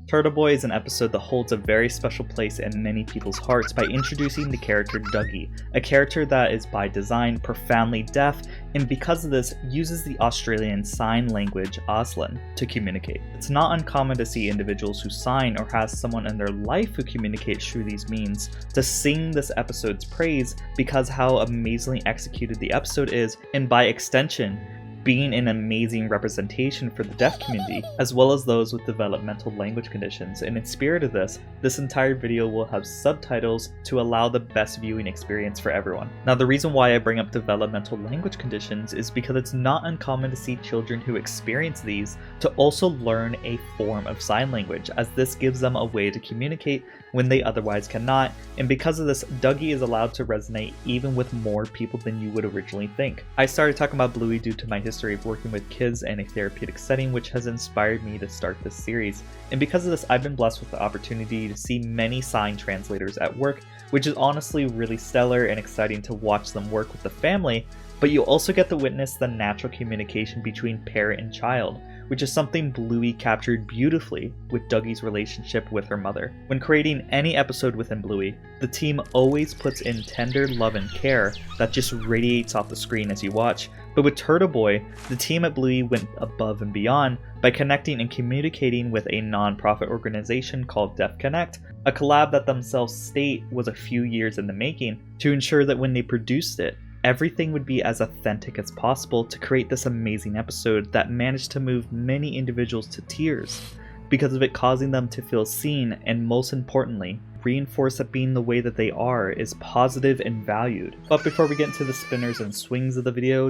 Turtleboy is an episode that holds a very special place in many people's hearts by introducing the character Dougie, a character that is by design profoundly deaf and because of this uses the Australian sign language Auslan to communicate. It's not uncommon to see individuals who sign or has someone in their life who communicates through these means to sing this episode's praise because how amazingly executed the episode is, and by extension, being an amazing representation for the deaf community, as well as those with developmental language conditions. And in spirit of this entire video will have subtitles to allow the best viewing experience for everyone. Now, the reason why I bring up developmental language conditions is because it's not uncommon to see children who experience these to also learn a form of sign language, as this gives them a way to communicate when they otherwise cannot, and because of this, Dougie is allowed to resonate even with more people than you would originally think. I started talking about Bluey due to my history of working with kids in a therapeutic setting, which has inspired me to start this series. And because of this, I've been blessed with the opportunity to see many sign translators at work, which is honestly really stellar and exciting to watch them work with the family, but you also get to witness the natural communication between parent and child, which is something Bluey captured beautifully with Dougie's relationship with her mother. When creating any episode within Bluey, the team always puts in tender love and care that just radiates off the screen as you watch. But with Turtleboy, the team at Bluey went above and beyond by connecting and communicating with a non-profit organization called Deaf Connect, a collab that themselves state was a few years in the making, to ensure that when they produced it, everything would be as authentic as possible to create this amazing episode that managed to move many individuals to tears because of it causing them to feel seen, and most importantly, reinforce that being the way that they are is positive and valued. But before we get into the spinners and swings of the video,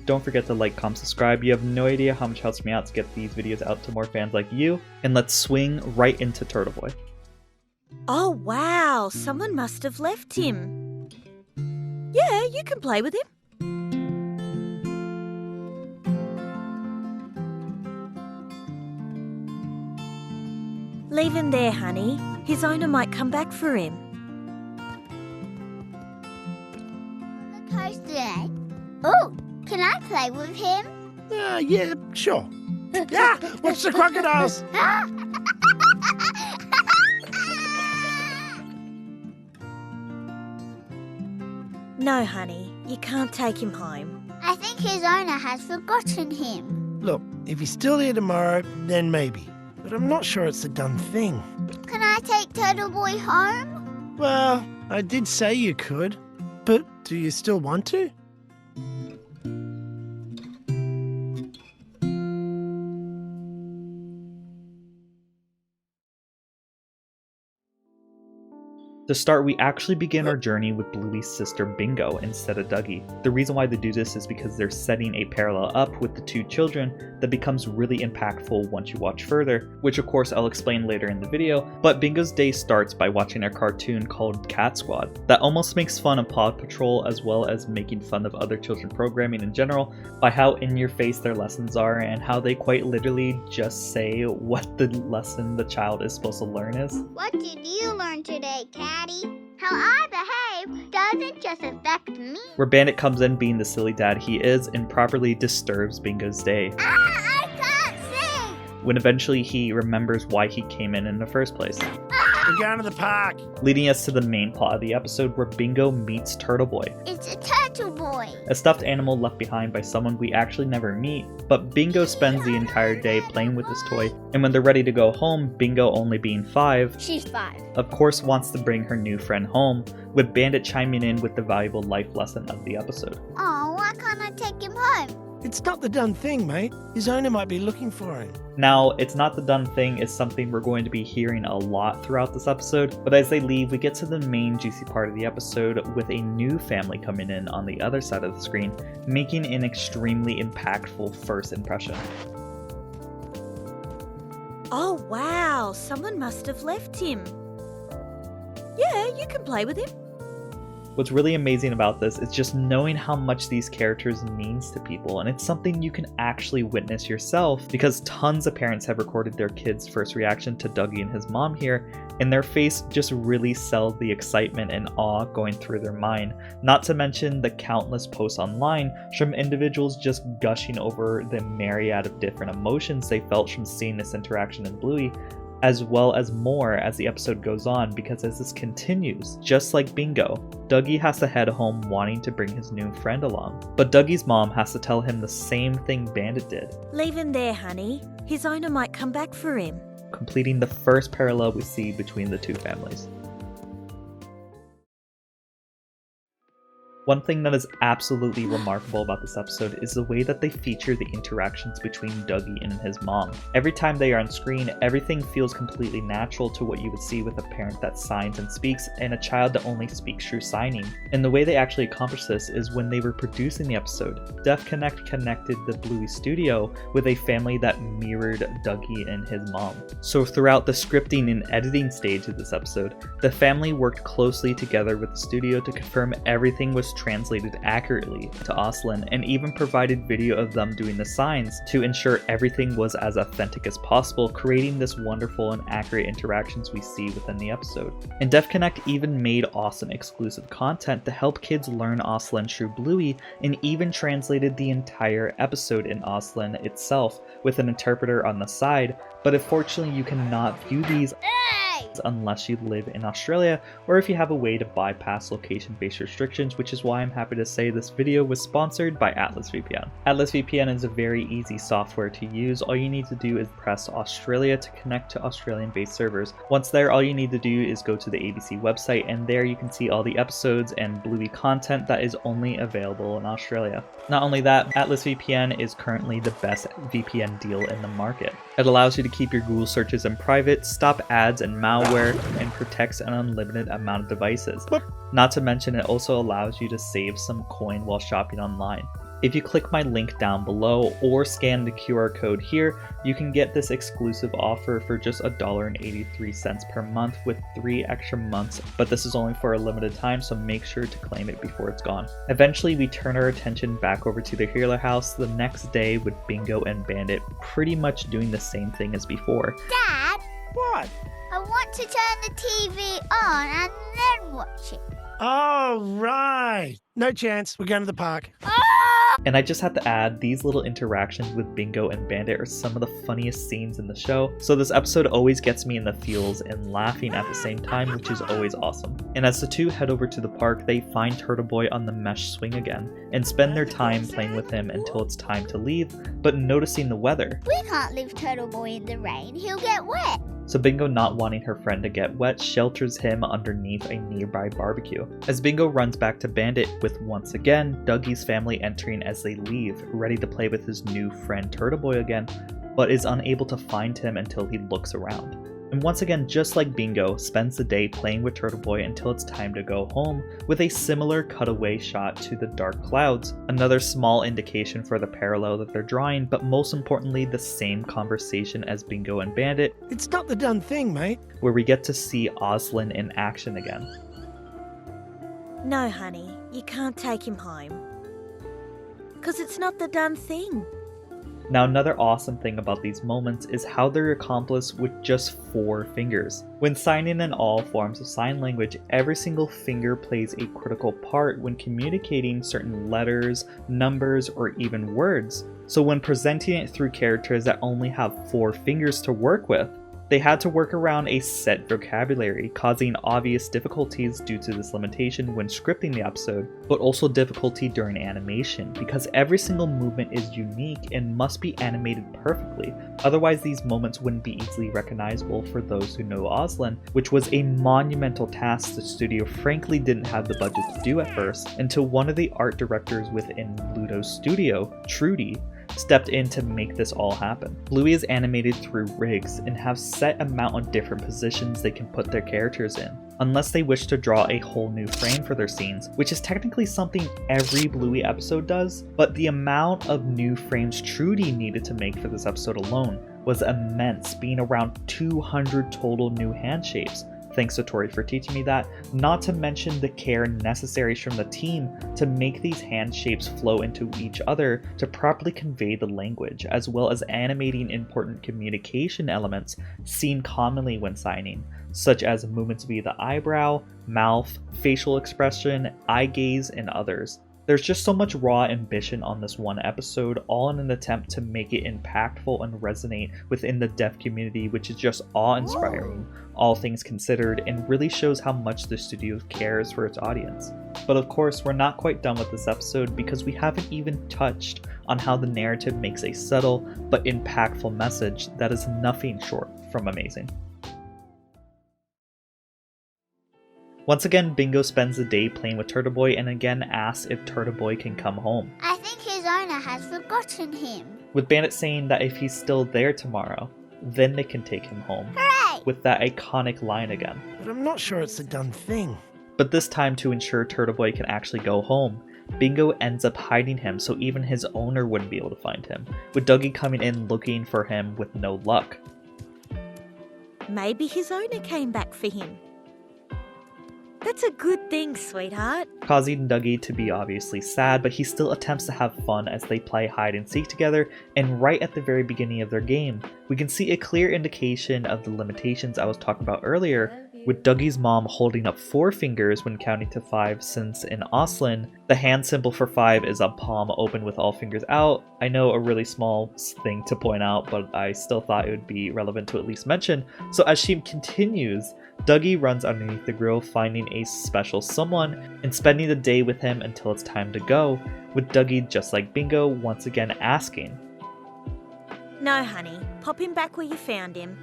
don't forget to like, comment, subscribe. You have no idea how much it helps me out to get these videos out to more fans like you, and let's swing right into Turtleboy. Oh wow, someone must have left him. Yeah, you can play with him. Leave him there, honey. His owner might come back for him. The coaster. Oh, can I play with him? Yeah, sure. Yeah, watch the crocodiles. No, honey, you can't take him home. I think his owner has forgotten him. Look, if he's still here tomorrow, then maybe. But I'm not sure it's a done thing. Can I take Turtleboy home? Well, I did say you could. But do you still want to? To start, we actually begin our journey with Bluey's sister Bingo instead of Dougie. The reason why they do this is because they're setting a parallel up with the two children that becomes really impactful once you watch further, which of course I'll explain later in the video. But Bingo's day starts by watching a cartoon called Cat Squad that almost makes fun of Paw Patrol as well as making fun of other children programming in general by how in your face their lessons are and how they quite literally just say what the lesson the child is supposed to learn is. What did you learn today, Catty? How I behave doesn't just affect me. Where Bandit comes in being the silly dad he is and properly disturbs Bingo's day. I can't sing! When eventually he remembers why he came in the first place. We're going to the park. Leading us to the main plot of the episode where Bingo meets Turtleboy, It's a turtle boy. a stuffed animal left behind by someone we actually never meet, but Bingo spends the entire day playing with this toy, and when they're ready to go home, Bingo, only being 5, She's 5. of course wants to bring her new friend home, with Bandit chiming in with the valuable life lesson of the episode. Oh, why can't I take him home? It's not the done thing, mate. His owner might be looking for him. Now, it's not the done thing is something we're going to be hearing a lot throughout this episode, but as they leave, we get to the main juicy part of the episode with a new family coming in on the other side of the screen, making an extremely impactful first impression. Oh wow, someone must have left him. Yeah, you can play with him. What's really amazing about this is just knowing how much these characters means to people, and it's something you can actually witness yourself because tons of parents have recorded their kids' first reaction to Dougie and his mom here, and their face just really sells the excitement and awe going through their mind. Not to mention the countless posts online from individuals just gushing over the myriad of different emotions they felt from seeing this interaction in Bluey, as well as more as the episode goes on, because as this continues, just like Bingo, Dougie has to head home wanting to bring his new friend along. But Dougie's mom has to tell him the same thing Bandit did. Leave him there, honey. His owner might come back for him. Completing the first parallel we see between the two families. One thing that is absolutely remarkable about this episode is the way that they feature the interactions between Dougie and his mom. Every time they are on screen, everything feels completely natural to what you would see with a parent that signs and speaks and a child that only speaks through signing. And the way they actually accomplish this is when they were producing the episode, Def Connect connected the Bluey studio with a family that mirrored Dougie and his mom. So throughout the scripting and editing stage of this episode, the family worked closely together with the studio to confirm everything was translated accurately to Auslan, and even provided video of them doing the signs to ensure everything was as authentic as possible, creating this wonderful and accurate interactions we see within the episode. And Def Connect even made awesome exclusive content to help kids learn Auslan through Bluey, and even translated the entire episode in Auslan itself with an interpreter on the side, but unfortunately you cannot view these unless you live in Australia or if you have a way to bypass location-based restrictions, which is why I'm happy to say this video was sponsored by Atlas VPN. Atlas VPN is a very easy software to use. All you need to do is press Australia to connect to Australian-based servers. Once there, all you need to do is go to the ABC website, and there you can see all the episodes and Bluey content that is only available in Australia. Not only that, Atlas VPN is currently the best VPN deal in the market. It allows you to keep your Google searches in private, stop ads and malware, and protects an unlimited amount of devices. Not to mention, it also allows you to save some coin while shopping online. If you click my link down below or scan the QR code here, you can get this exclusive offer for just $1.83 per month with 3 extra months, but this is only for a limited time, so make sure to claim it before it's gone. Eventually, we turn our attention back over to the Healer house the next day with Bingo and Bandit pretty much doing the same thing as before. Dad, What? I want to turn the TV on and then watch it. Oh, right. No chance. We're going to the park. And I just have to add, these little interactions with Bingo and Bandit are some of the funniest scenes in the show, so this episode always gets me in the feels and laughing at the same time, which is always awesome. And as the two head over to the park, they find Turtleboy on the mesh swing again, and spend their time playing with him until it's time to leave, but noticing the weather. We can't leave Turtleboy in the rain, he'll get wet. So Bingo, not wanting her friend to get wet, shelters him underneath a nearby barbecue. As Bingo runs back to Bandit with once again Dougie's family entering as they leave, ready to play with his new friend Turtleboy again, but is unable to find him until he looks around. And once again, just like Bingo, spends the day playing with Turtleboy until it's time to go home, with a similar cutaway shot to the dark clouds, another small indication for the parallel that they're drawing, but most importantly the same conversation as Bingo and Bandit. It's not the done thing, mate. Where we get to see Auslan in action again. No, honey, you can't take him home. 'Cause it's not the done thing. Now, another awesome thing about these moments is how they're accomplished with just 4 fingers. When signing in all forms of sign language, every single finger plays a critical part when communicating certain letters, numbers, or even words. So when presenting it through characters that only have 4 fingers to work with, they had to work around a set vocabulary, causing obvious difficulties due to this limitation when scripting the episode, but also difficulty during animation, because every single movement is unique and must be animated perfectly. Otherwise, these moments wouldn't be easily recognizable for those who know Auslan, which was a monumental task the studio frankly didn't have the budget to do at first, until one of the art directors within Ludo's studio, Trudy, stepped in to make this all happen. Bluey is animated through rigs and have set amount of different positions they can put their characters in, unless they wish to draw a whole new frame for their scenes, which is technically something every Bluey episode does, but the amount of new frames Trudy needed to make for this episode alone was immense, being around 200 total new hand shapes. thanks to Tori for teaching me that, not to mention the care necessary from the team to make these hand shapes flow into each other to properly convey the language, as well as animating important communication elements seen commonly when signing, such as movements via the eyebrow, mouth, facial expression, eye gaze, and others. There's just so much raw ambition on this one episode, all in an attempt to make it impactful and resonate within the deaf community, which is just awe-inspiring, all things considered, and really shows how much the studio cares for its audience. But of course, we're not quite done with this episode because we haven't even touched on how the narrative makes a subtle but impactful message that is nothing short from amazing. Once again, Bingo spends the day playing with Turtleboy and again asks if Turtleboy can come home, I think his owner has forgotten him. with Bandit saying that if he's still there tomorrow, then they can take him home, Hooray! with that iconic line again. But I'm not sure it's a done thing. But this time, to ensure Turtleboy can actually go home, Bingo ends up hiding him so even his owner wouldn't be able to find him, with Dougie coming in looking for him with no luck. Maybe his owner came back for him. That's a good thing, sweetheart. Causing Dougie to be obviously sad, but he still attempts to have fun as they play hide and seek together, and right at the very beginning of their game, we can see a clear indication of the limitations I was talking about earlier, with Dougie's mom holding up 4 fingers when counting to 5, since in Auslan, the hand symbol for 5 is a palm open with all fingers out. I know, a really small thing to point out, but I still thought it would be relevant to at least mention. So as she continues, Dougie runs underneath the grill, finding a special someone and spending the day with him until it's time to go, with Dougie, just like Bingo, once again asking. No, honey. Pop him back where you found him.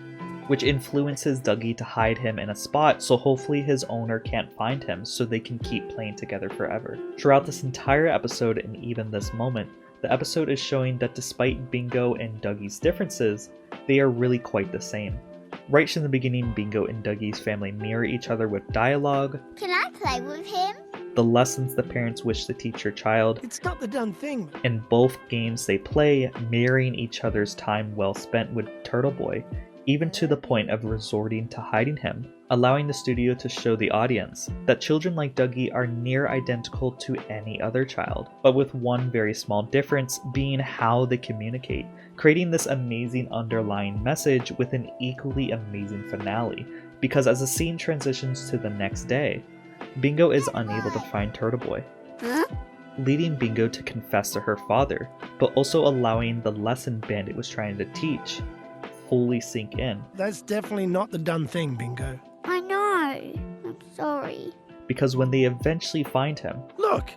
Which influences Dougie to hide him in a spot so hopefully his owner can't find him so they can keep playing together forever. Throughout this entire episode and even this moment, the episode is showing that despite Bingo and Dougie's differences, they are really quite the same. Right from the beginning, Bingo and Dougie's family mirror each other with dialogue, Can I play with him? the lessons the parents wish to teach their child, It's not the done thing. and both games they play mirroring each other's time well spent with Turtleboy, even to the point of resorting to hiding him, allowing the studio to show the audience that children like Dougie are near identical to any other child, but with one very small difference being how they communicate, creating this amazing underlying message with an equally amazing finale, because as the scene transitions to the next day, Bingo is unable to find Turtleboy, Huh? leading Bingo to confess to her father, but also allowing the lesson Bandit was trying to teach fully sink in, That's definitely not the done thing, Bingo. I know. I'm sorry. because when they eventually find him, Look,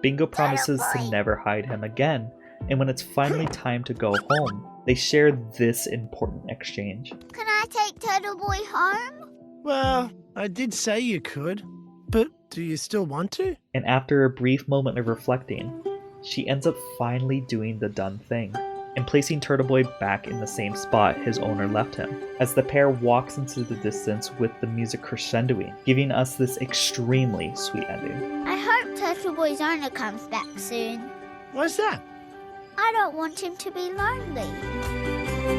Bingo promises to Turtleboy. never hide him again, and when it's finally time to go home, they share this important exchange. Can I take Turtleboy home? well, I did say you could, but do you still want to? And after a brief moment of reflecting, she ends up finally doing the done thing, and placing Turtleboy back in the same spot his owner left him, as the pair walks into the distance with the music crescendoing, giving us this extremely sweet ending. I hope Turtleboy's owner comes back soon. Why's that? I don't want him to be lonely.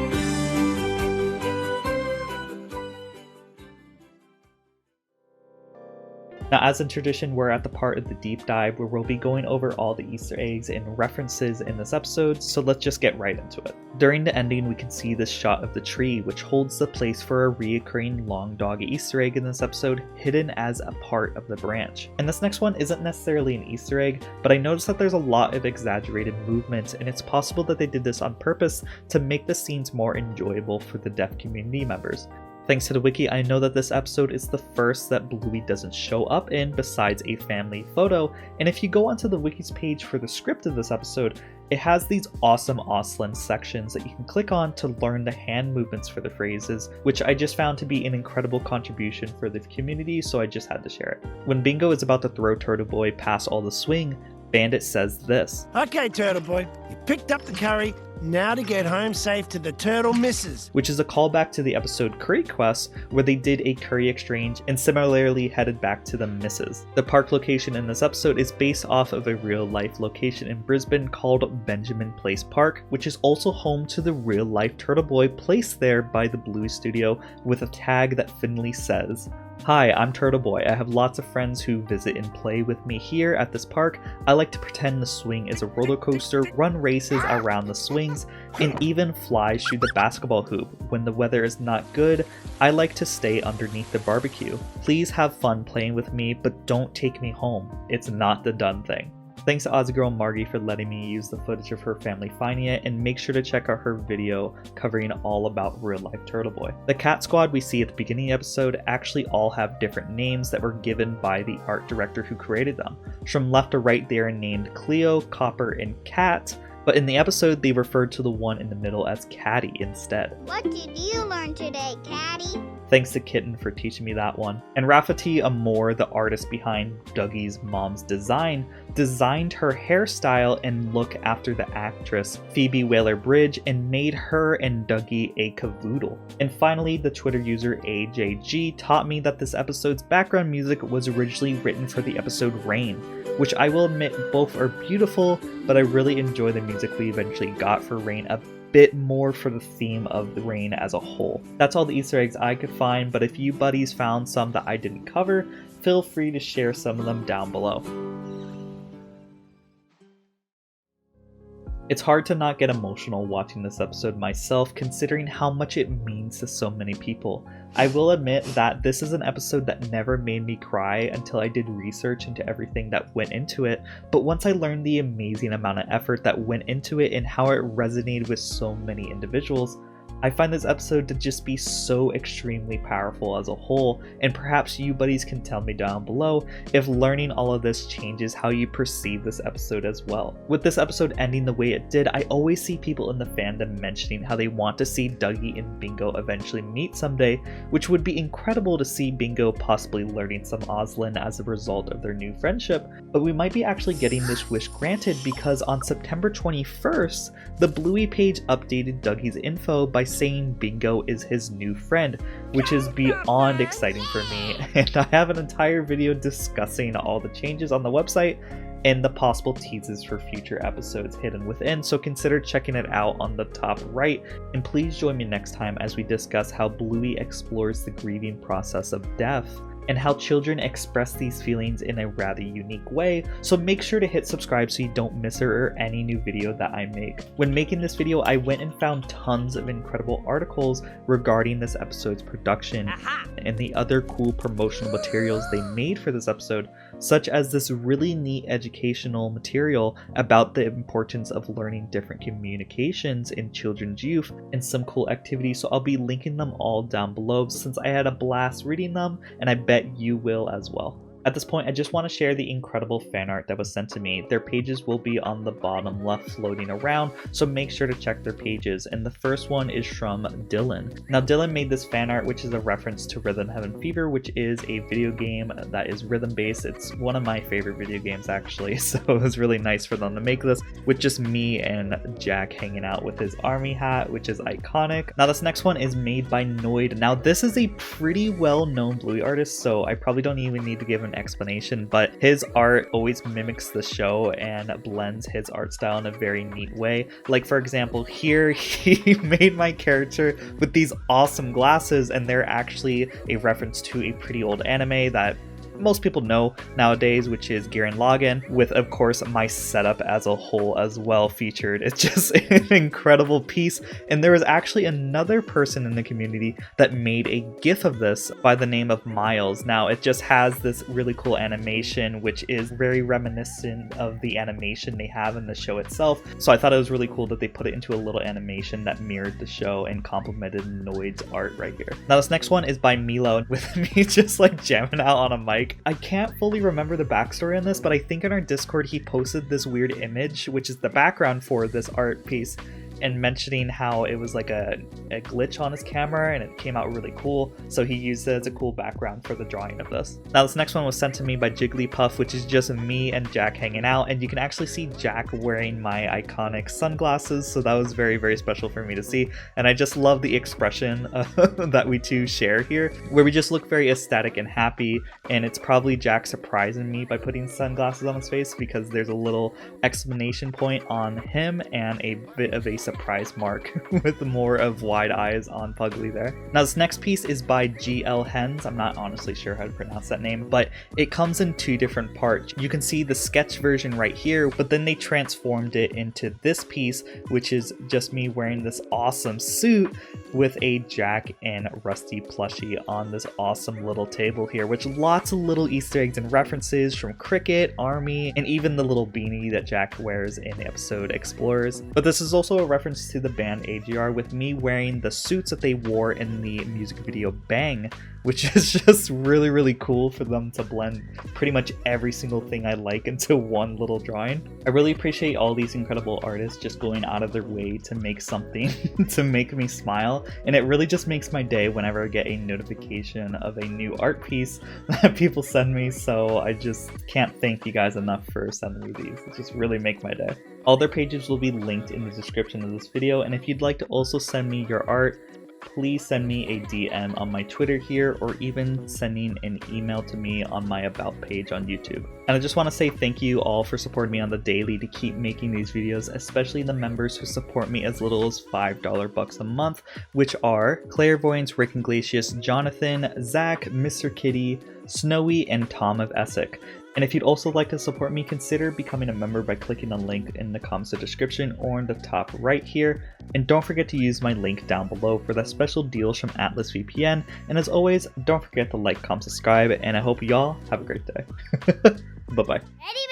Now, as in tradition, we're at the part of the deep dive where we'll be going over all the Easter eggs and references in this episode, so let's just get right into it. During the ending, we can see this shot of the tree, which holds the place for a reoccurring long dog Easter egg in this episode, hidden as a part of the branch. And this next one isn't necessarily an Easter egg, but I noticed that there's a lot of exaggerated movement, and it's possible that they did this on purpose to make the scenes more enjoyable for the deaf community members. Thanks to the wiki, I know that this episode is the first that Bluey doesn't show up in besides a family photo, and if you go onto the wiki's page for the script of this episode, it has these awesome Auslan sections that you can click on to learn the hand movements for the phrases, which I just found to be an incredible contribution for the community, so I just had to share it. When Bingo is about to throw Turtleboy past all the swing, Bandit says this. Okay, Turtleboy, you picked up the curry, Now to get home safe to the turtle missus. Which is a callback to the episode Curry Quest, where they did a curry exchange and similarly headed back to the missus. The park location in this episode is based off of a real-life location in Brisbane called Benjamin Place Park, which is also home to the real-life Turtleboy placed there by the Bluey Studio with a tag that Finley says, "Hi, I'm Turtleboy. I have lots of friends who visit and play with me here at this park. I like to pretend the swing is a roller coaster, run races around the swings, and even fly through the basketball hoop. When the weather is not good, I like to stay underneath the barbecue. Please have fun playing with me, but don't take me home. It's not the done thing." Thanks to Aussie girl Margie for letting me use the footage of her family finding it, and make sure to check out her video covering all about real life Turtleboy. The cat squad we see at the beginning of the episode actually all have different names that were given by the art director who created them. From left to right they are named Cleo, Copper, and Cat, but in the episode they referred to the one in the middle as Catty instead. What did you learn today, Catty? Thanks to Kitten for teaching me that one. And Rafferty Amore, the artist behind Dougie's mom's design, designed her hairstyle and look after the actress Phoebe Waller-Bridge and made her and Dougie a cavoodle. And finally, the Twitter user AJG taught me that this episode's background music was originally written for the episode Rain, which I will admit both are beautiful, but I really enjoy the music we eventually got for Rain a bit more for the theme of the Rain as a whole. That's all the Easter eggs I could find, but if you buddies found some that I didn't cover, feel free to share some of them down below. It's hard to not get emotional watching this episode myself, considering how much it means to so many people. I will admit that this is an episode that never made me cry until I did research into everything that went into it, but once I learned the amazing amount of effort that went into it and how it resonated with so many individuals, I find this episode to just be so extremely powerful as a whole, and perhaps you buddies can tell me down below if learning all of this changes how you perceive this episode as well. With this episode ending the way it did, I always see people in the fandom mentioning how they want to see Dougie and Bingo eventually meet someday, which would be incredible to see Bingo possibly learning some Auslan as a result of their new friendship, but we might be actually getting this wish granted because on September 21st, the Bluey page updated Dougie's info by saying Bingo is his new friend, which is beyond exciting for me, and I have an entire video discussing all the changes on the website and the possible teases for future episodes hidden within, so consider checking it out on the top right, and please join me next time as we discuss how Bluey explores the grieving process of death and how children express these feelings in a rather unique way, so make sure to hit subscribe so you don't miss or any new video that I make. When making this video, I went and found tons of incredible articles regarding this episode's production and the other cool promotional materials they made for this episode, such as this really neat educational material about the importance of learning different communications in children's youth and some cool activities, so I'll be linking them all down below since I had a blast reading them, and I bet you will as well. At this point, I just want to share the incredible fan art that was sent to me. Their pages will be on the bottom left floating around, so make sure to check their pages. And the first one is from Dylan. Now, Dylan made this fan art, which is a reference to Rhythm Heaven Fever, which is a video game that is rhythm-based. It's one of my favorite video games, actually, so it was really nice for them to make this with just me and Jack hanging out with his army hat, which is iconic. Now, this next one is made by Noid. Now, this is a pretty well-known Bluey artist, so I probably don't even need to give an explanation, but his art always mimics the show and blends his art style in a very neat way. Like, for example, here he made my character with these awesome glasses, and they're actually a reference to a pretty old anime that most people know nowadays, which is Gurren Lagann, with of course my setup as a whole as well featured. It's just an incredible piece, and there was actually another person in the community that made a GIF of this by the name of Miles. Now it just has this really cool animation which is very reminiscent of the animation they have in the show itself, so I thought it was really cool that they put it into a little animation that mirrored the show and complemented Noid's art right here. Now this next one is by Milo, with me just like jamming out on a mic. I can't fully remember the backstory on this, but I think in our Discord he posted this weird image, which is the background for this art piece. and mentioning how it was like a glitch on his camera and it came out really cool, so he used it as a cool background for the drawing of this. Now this next one was sent to me by Jigglypuff, which is just me and Jack hanging out, and you can actually see Jack wearing my iconic sunglasses, so that was very, very special for me to see, and I just love the expression that we two share here, where we just look very ecstatic and happy, and it's probably Jack surprising me by putting sunglasses on his face because there's a little exclamation point on him and a bit of a surprise mark with more of wide eyes on Pugly there. Now this next piece is by GL Hens. I'm not honestly sure how to pronounce that name, but it comes in two different parts. You can see the sketch version right here, but then they transformed it into this piece, which is just me wearing this awesome suit with a Jack and Rusty plushie on this awesome little table here, which lots of little Easter eggs and references from Cricket, Army, and even the little beanie that Jack wears in the episode Explorers. But this is also a reference to the band AGR, with me wearing the suits that they wore in the music video Bang, which is just really, really cool for them to blend pretty much every single thing I like into one little drawing. I really appreciate all these incredible artists just going out of their way to make something to make me smile, and it really just makes my day whenever I get a notification of a new art piece that people send me, so I just can't thank you guys enough for sending me these. It just really make my day. All their pages will be linked in the description of this video, and if you'd like to also send me your art, please send me a DM on my Twitter here, or even sending an email to me on my About page on YouTube. And I just want to say thank you all for supporting me on the daily to keep making these videos, especially the members who support me as little as $5 a month, which are Clairvoyance, Rick Iglesias, Jonathan, Zach, Mr. Kitty, Snowy, and Tom of Essex. And if you'd also like to support me, consider becoming a member by clicking the link in the comments description or in the top right here. And don't forget to use my link down below for that special deals from Atlas VPN. And as always, don't forget to like, comment, subscribe, and I hope y'all have a great day. Bye-bye. Ready?